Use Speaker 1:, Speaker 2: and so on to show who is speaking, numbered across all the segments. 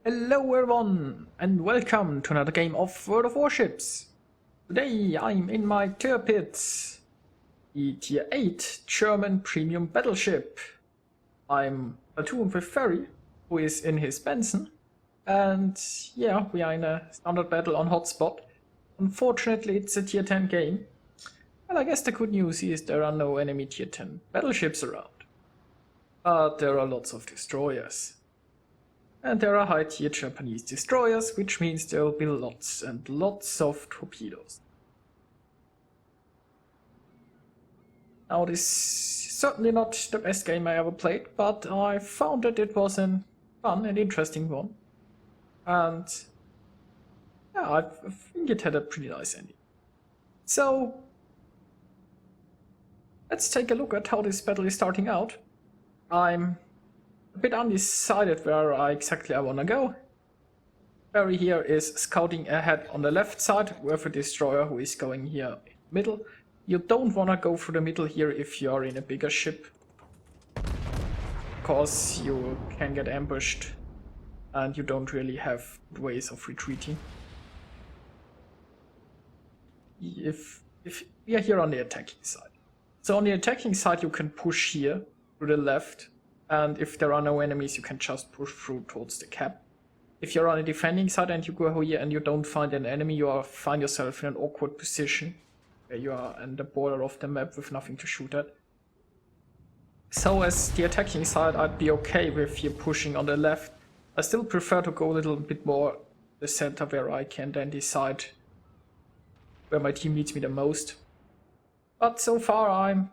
Speaker 1: Hello everyone, and welcome to another game of World of Warships. Today I'm in my Tirpitz, the Tier 8 German premium battleship. I'm platooned with Ferry, who is in his Benson, and yeah, we are in a standard battle on Hotspot. Unfortunately, it's a Tier 10 game. Well, I guess the good news is there are no enemy Tier 10 battleships around. But there are lots of destroyers. And there are high-tier Japanese destroyers, which means there will be lots and lots of torpedoes. Now, this is certainly not the best game I ever played, but I found that it was a fun and interesting one. And yeah, I think it had a pretty nice ending. So, let's take a look at how this battle is starting out. I'm a bit undecided where exactly I want to go. Ferry here is scouting ahead on the left side with a destroyer who is going here in the middle. You don't want to go through the middle here if you are in a bigger ship, because you can get ambushed and you don't really have ways of retreating. If we are here on the attacking side. So on the attacking side you can push here to the left. And if there are no enemies, you can just push through towards the cap. If you're on a defending side and you go here and you don't find an enemy, you find yourself in an awkward position where you are on the border of the map with nothing to shoot at. So as the attacking side, I'd be okay with you pushing on the left. I still prefer to go a little bit more the center where I can then decide where my team needs me the most. But so far I'm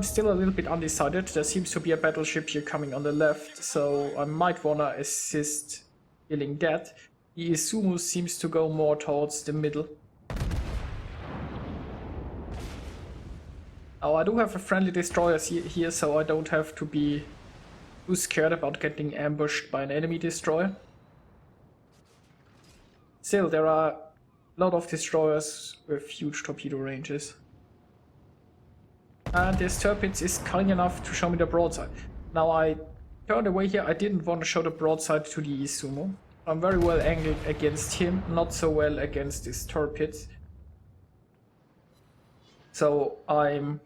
Speaker 1: still a little bit undecided. There seems to be a battleship here coming on the left, so I might wanna assist killing that. The Izumo seems to go more towards the middle. Now I do have a friendly destroyer here, so I don't have to be too scared about getting ambushed by an enemy destroyer. Still, there are a lot of destroyers with huge torpedo ranges. And this Tirpitz is kind enough to show me the broadside. Now I turned away here, I didn't want to show the broadside to the Izumo. I'm very well angled against him, not so well against this Tirpitz. So I'm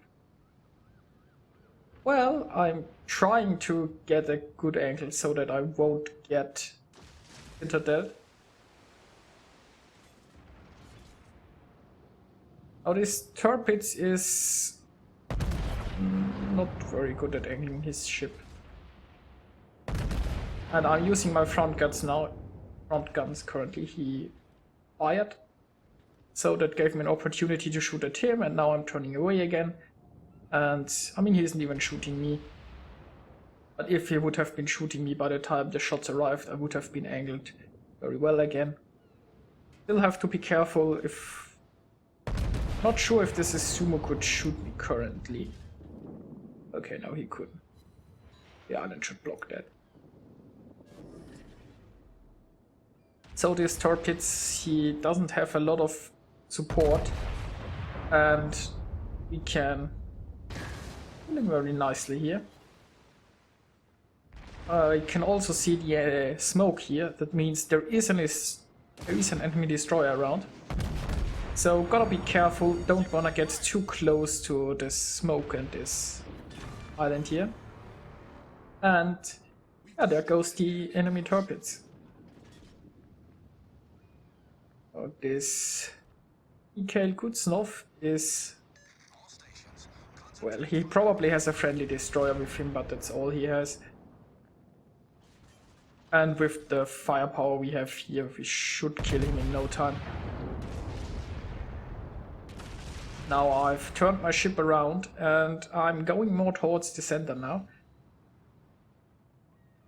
Speaker 1: trying to get a good angle so that I won't get into that. Now this Tirpitz is not very good at angling his ship. And I'm using my front guns now. Front guns currently he fired. So that gave me an opportunity to shoot at him, and now I'm turning away again. And I mean, he isn't even shooting me. But if he would have been shooting me by the time the shots arrived, I would have been angled very well again. Still have to be careful if... Not sure if this Izumo could shoot me currently. Okay, now he couldn't. The island should block that. So this Tirpitz, he doesn't have a lot of support, and we can kill him very nicely here. You can also see the smoke here. That means there is an enemy destroyer around. So gotta be careful, don't wanna get too close to the smoke and this island here. And yeah, there goes the enemy Tirpitz. This Mikhail Kuznov is... Well, he probably has a friendly destroyer with him, but that's all he has. And with the firepower we have here, we should kill him in no time. Now I've turned my ship around and I'm going more towards the center now.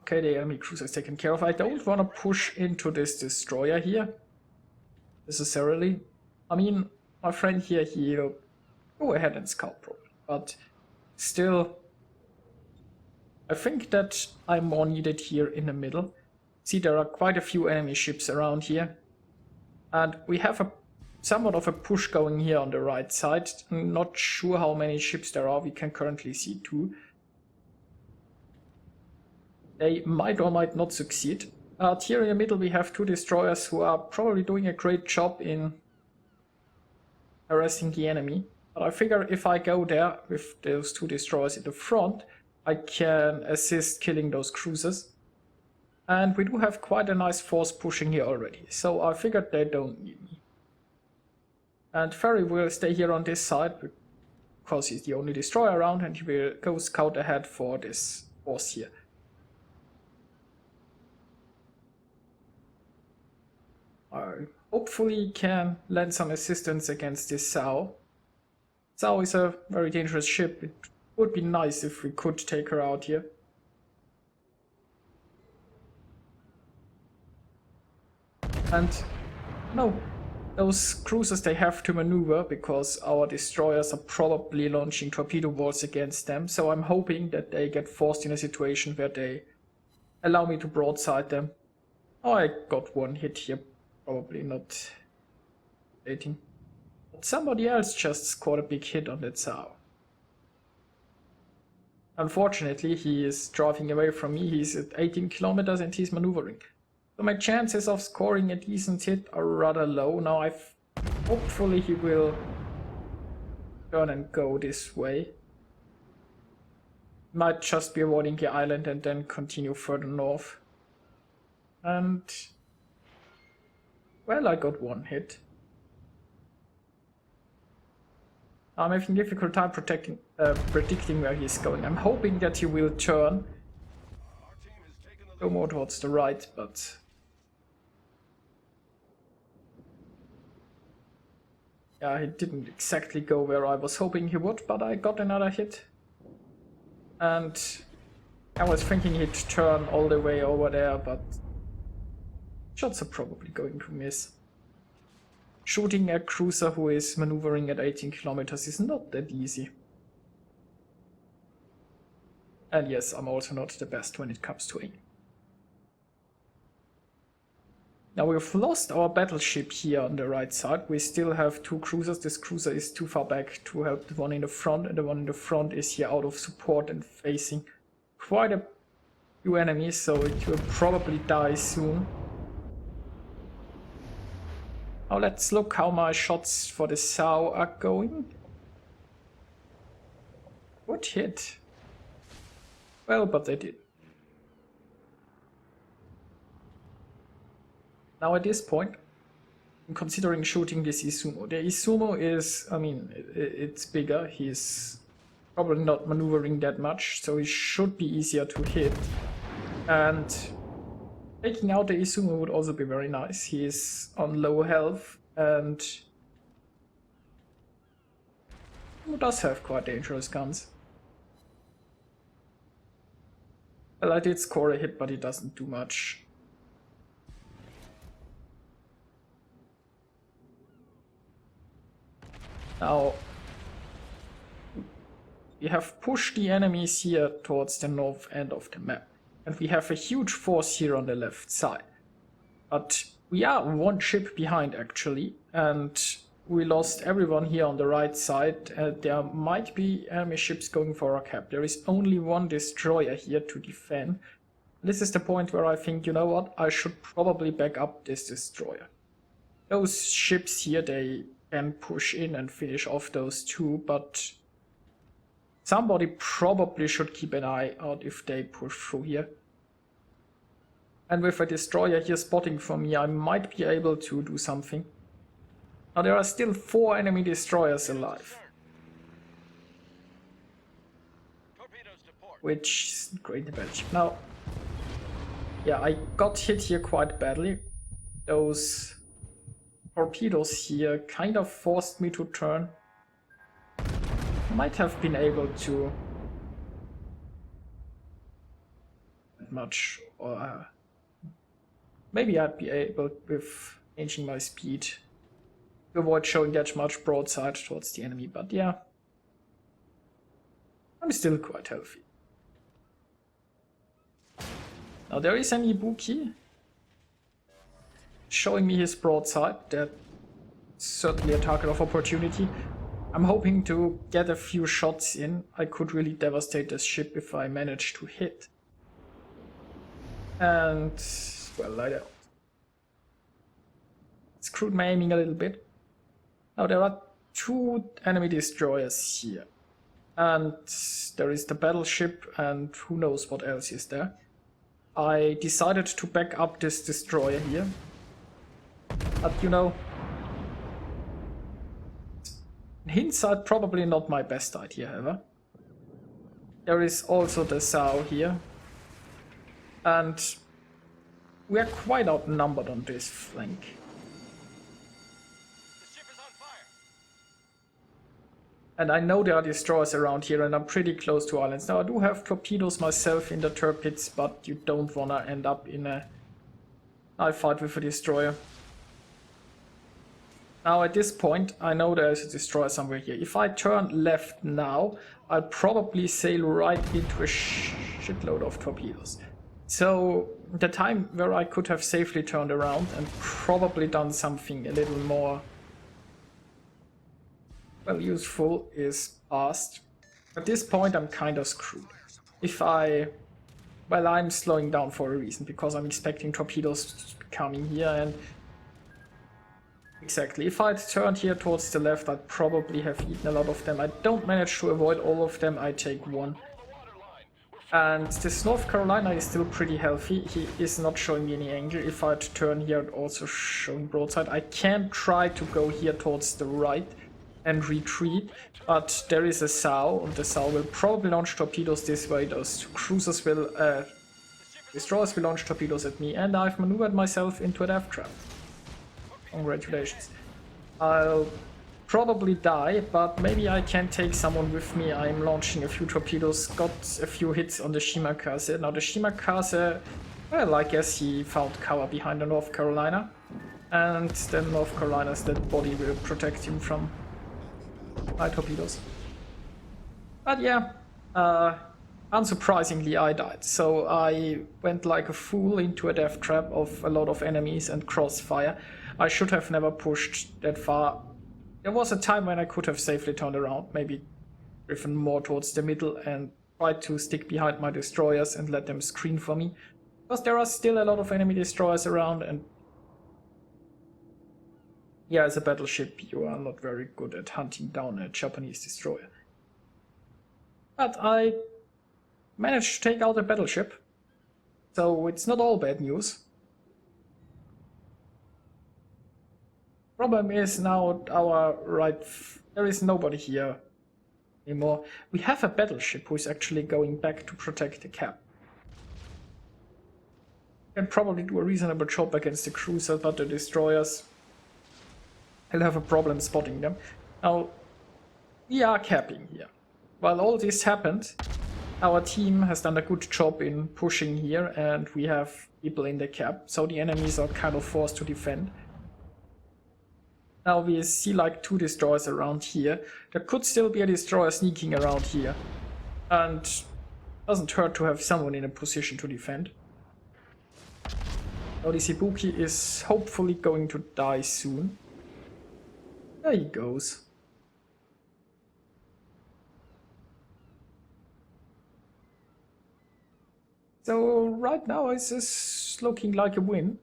Speaker 1: Okay, the enemy cruiser is taken care of. I don't want to push into this destroyer here necessarily. I mean, my friend here, he'll go ahead and scout probably, but still, I think that I'm more needed here in the middle. See, there are quite a few enemy ships around here, and we have somewhat of a push going here on the right side. I'm not sure how many ships there are. We can currently see 2. They might or might not succeed. Here in the middle we have two destroyers who are probably doing a great job in harassing the enemy. But I figure if I go there with those two destroyers in the front, I can assist killing those cruisers. And we do have quite a nice force pushing here already, so I figured they don't need me. And Ferry will stay here on this side, because he's the only destroyer around, and he will go scout ahead for this force here. I hopefully can lend some assistance against this Sao. Sao is a very dangerous ship. It would be nice if we could take her out here. And no, those cruisers, they have to maneuver because our destroyers are probably launching torpedo balls against them. So I'm hoping that they get forced in a situation where they allow me to broadside them. Oh, I got one hit here, probably not dating. But somebody else just scored a big hit on that Sao. Unfortunately, he is driving away from me. He's at 18 kilometers and he's maneuvering. So my chances of scoring a decent hit are rather low. Now hopefully he will turn and go this way. Might just be avoiding the island and then continue further north. And well, I got one hit. I'm having a difficult time predicting where he's going. I'm hoping that he will turn. Go more towards the right, but yeah, he didn't exactly go where I was hoping he would, but I got another hit. And I was thinking he'd turn all the way over there, but shots are probably going to miss. Shooting a cruiser who is maneuvering at 18 kilometers is not that easy. And yes, I'm also not the best when it comes to aim. Now we've lost our battleship here on the right side. We still have two cruisers. This cruiser is too far back to help the one in the front, and the one in the front is here out of support and facing quite a few enemies, so it will probably die soon. Now let's look how my shots for the Sao are going. Good hit. Well, but they did. Now at this point, I'm considering shooting this Izumo. The Izumo is, I mean, it's bigger. He's probably not maneuvering that much, so he should be easier to hit. And taking out the Izumo would also be very nice. He is on low health and he does have quite dangerous guns. Well, I did score a hit, but it doesn't do much. Now, we have pushed the enemies here towards the north end of the map. And we have a huge force here on the left side. But we are one ship behind actually, and we lost everyone here on the right side. There might be enemy ships going for our cap. There is only one destroyer here to defend. This is the point where I think, you know what, I should probably back up this destroyer. Those ships here, they can push in and finish off those two, but somebody probably should keep an eye out if they push through here. And with a destroyer here spotting for me, I might be able to do something. Now there are still 4 enemy destroyers alive. Which is great in battleship. Now, yeah, I got hit here quite badly. Those torpedoes here kind of forced me to turn. Might have been able to much, or maybe I'd be able, with changing my speed, to avoid showing that much broadside towards the enemy, but yeah, I'm still quite healthy. Now there is an Ibuki showing me his broadside. That's certainly a target of opportunity. I'm hoping to get a few shots in. I could really devastate this ship if I manage to hit. And, well, I screwed my aiming a little bit. Now there are 2 enemy destroyers here. And there is the battleship and who knows what else is there. I decided to back up this destroyer here. But you know, in hindsight, probably not my best idea ever. There is also the Sao here. And we are quite outnumbered on this flank. And I know there are destroyers around here and I'm pretty close to islands. Now I do have torpedoes myself in the Tirpitz, but you don't wanna end up in a knife fight with a destroyer. Now at this point I know there is a destroyer somewhere here. If I turn left now, I'll probably sail right into a shitload of torpedoes. So the time where I could have safely turned around and probably done something a little more useful is past. At this point I'm kind of screwed. If I'm slowing down for a reason, because I'm expecting torpedoes coming here, and exactly, if I'd turned here towards the left I'd probably have eaten a lot of them. I don't manage to avoid all of them, I take 1. And this North Carolina is still pretty healthy, he is not showing me any angle. If I'd turn here also showing broadside. I can try to go here towards the right and retreat, but there is a Sao, and the Sao will probably launch torpedoes this way. Those cruisers will, destroyers will launch torpedoes at me, and I've maneuvered myself into a death trap. Congratulations. I'll probably die, but maybe I can take someone with me. I'm launching a few torpedoes, got a few hits on the Shimakase. Now the Shimakase, well, I guess he found cover behind the North Carolina, and then North Carolina's dead body will protect him from my torpedoes. But yeah, unsurprisingly I died. So I went like a fool into a death trap of a lot of enemies and crossfire. I should have never pushed that far. There was a time when I could have safely turned around, maybe driven more towards the middle and tried to stick behind my destroyers and let them screen for me. Because there are still a lot of enemy destroyers around, and yeah, as a battleship, you are not very good at hunting down a Japanese destroyer. But I managed to take out a battleship, so it's not all bad news. Problem is now our right, there is nobody here anymore. We have a battleship who is actually going back to protect the cap. Can probably do a reasonable job against the cruiser, but the destroyers, I'll have a problem spotting them. Now, we are capping here. While all this happened, our team has done a good job in pushing here, and we have people in the cap, so the enemies are kind of forced to defend. Now we see like 2 destroyers around here. There could still be a destroyer sneaking around here, and doesn't hurt to have someone in a position to defend. Now this Ibuki is hopefully going to die soon. There he goes. So right now this is looking like a win.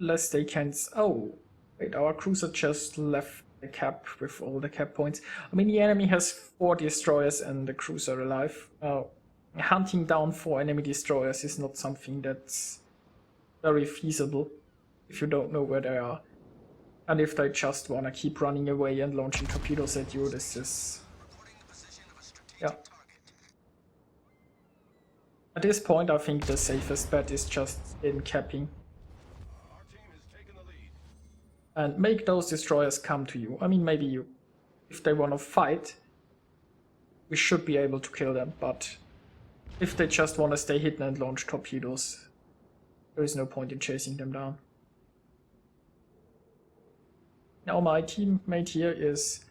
Speaker 1: Unless they can... Oh, wait, our cruiser just left the cap with all the cap points. I mean, the enemy has 4 destroyers and the cruiser alive. Hunting down 4 enemy destroyers is not something that's very feasible if you don't know where they are. And if they just wanna keep running away and launching torpedoes at you, this is... yeah. At this point, I think the safest bet is just in capping. And make those destroyers come to you. I mean, maybe you, if they wanna fight, we should be able to kill them, but if they just wanna stay hidden and launch torpedoes, there is no point in chasing them down. Now my teammate here is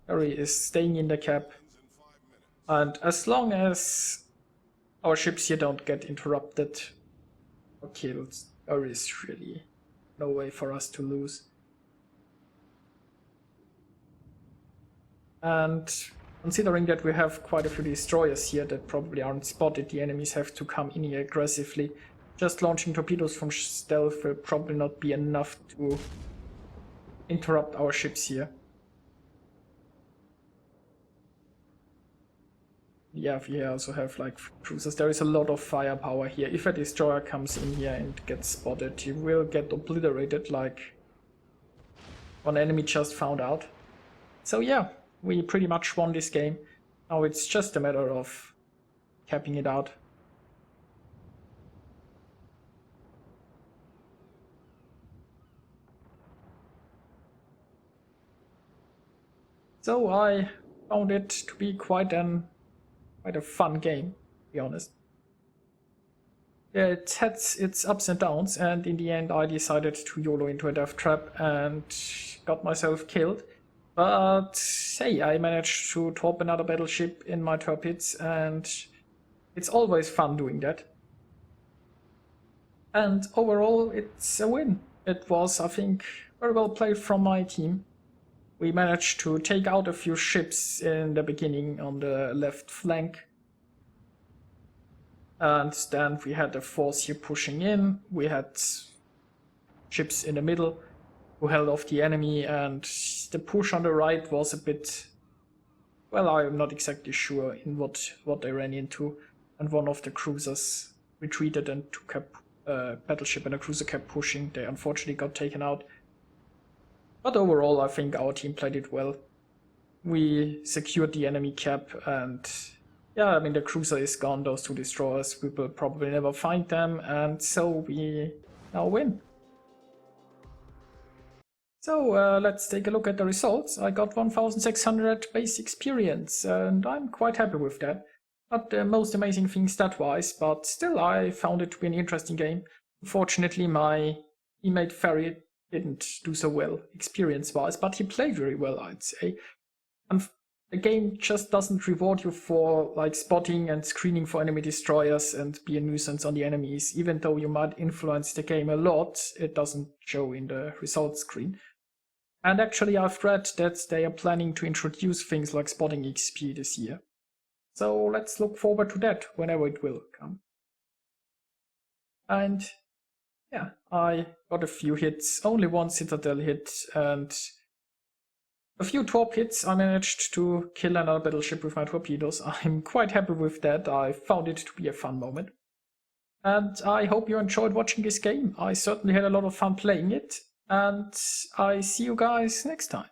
Speaker 1: Ferry is staying in the cap, and as long as our ships here don't get interrupted or killed, there is really no way for us to lose. And Considering that we have quite a few destroyers here that probably aren't spotted, the enemies have to come in here aggressively. Just launching torpedoes from stealth will probably not be enough to interrupt our ships here. Yeah, we also have like cruisers. There is a lot of firepower here. If a destroyer comes in here and gets spotted, you will get obliterated like one enemy just found out. So yeah, we pretty much won this game. Now it's just a matter of capping it out. So I found it to be quite a fun game, to be honest. Yeah, it had its ups and downs, and in the end I decided to YOLO into a death trap and got myself killed. But hey, I managed to torp another battleship in my Tirpitz, and it's always fun doing that. And overall, it's a win. It was, I think, very well played from my team. We managed to take out a few ships in the beginning on the left flank. And then we had a force here pushing in. We had ships in the middle who held off the enemy, and the push on the right was a bit, well, I'm not exactly sure in what they ran into, and one of the cruisers retreated and took a battleship, and a cruiser kept pushing. They unfortunately got taken out. But overall, I think our team played it well. We secured the enemy cap, and yeah, I mean, the cruiser is gone, those two destroyers, we will probably never find them, and so we now win. So let's take a look at the results. I got 1600 base experience, and I'm quite happy with that. Not the most amazing thing stat-wise, but still I found it to be an interesting game. Unfortunately, my teammate Ferry didn't do so well experience-wise, but he played very well, I'd say. And the game just doesn't reward you for like spotting and screening for enemy destroyers and be a nuisance on the enemies. Even though you might influence the game a lot, it doesn't show in the results screen. And actually I've read that they are planning to introduce things like spotting XP this year. So let's look forward to that whenever it will come. And yeah, I got a few hits, only one Citadel hit, and a few torp hits. I managed to kill another battleship with my torpedoes. I'm quite happy with that. I found it to be a fun moment. And I hope you enjoyed watching this game. I certainly had a lot of fun playing it. And I see you guys next time.